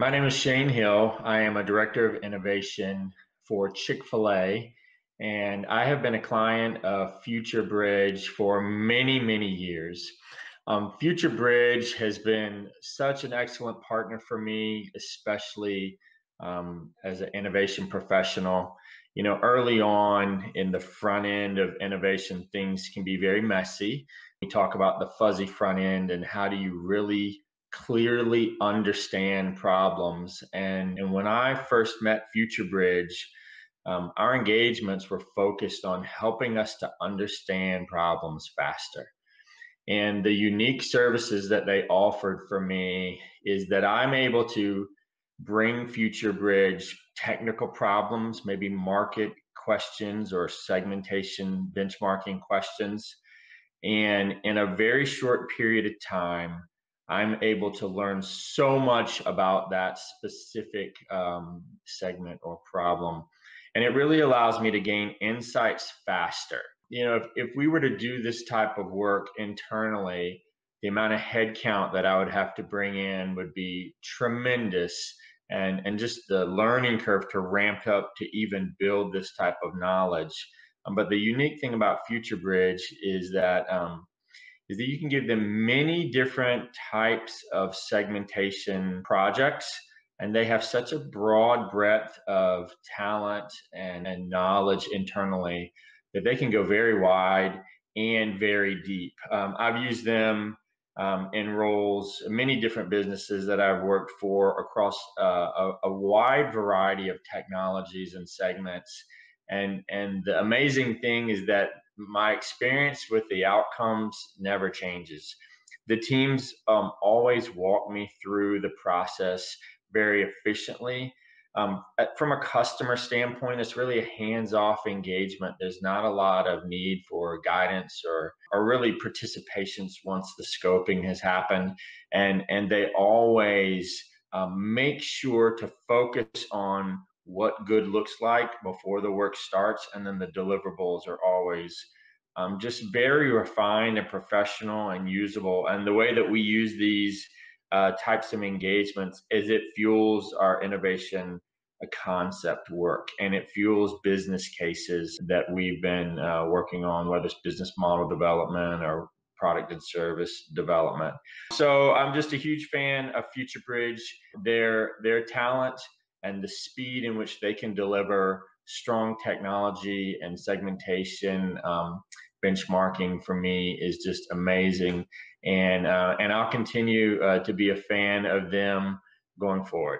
My name is Shane Hill. I am a director of innovation for Chick-fil-A, and I have been a client of FutureBridge for many, many years. FutureBridge has been such an excellent partner for me, especially as an innovation professional. You know, early on in the front end of innovation, things can be very messy. We talk about the fuzzy front end and how do you really clearly understand problems. And when I first met FutureBridge, our engagements were focused on helping us to understand problems faster. And the unique services that they offered for me is that I'm able to bring FutureBridge technical problems, maybe market questions or segmentation benchmarking questions. And in a very short period of time, I'm able to learn so much about that specific segment or problem. And it really allows me to gain insights faster. You know, if we were to do this type of work internally, the amount of headcount that I would have to bring in would be tremendous. And just the learning curve to ramp up to even build this type of knowledge. But the unique thing about FutureBridge is that you can give them many different types of segmentation projects, and they have such a broad breadth of talent and knowledge internally that they can go very wide and very deep. I've used them in roles, many different businesses that I've worked for across a wide variety of technologies and segments. And the amazing thing is that my experience with the outcomes never changes. The teams always walk me through the process very efficiently. From a customer standpoint, it's really a hands-off engagement. There's not a lot of need for guidance or really participations once the scoping has happened. And they always make sure to focus on what good looks like before the work starts, and then the deliverables are always just very refined and professional and usable. And the way that we use these types of engagements is it fuels our innovation concept work, and it fuels business cases that we've been working on, whether it's business model development or product and service development. So I'm just a huge fan of FutureBridge, their talent and the speed in which they can deliver strong technology and segmentation benchmarking for me is just amazing. And I'll continue to be a fan of them going forward.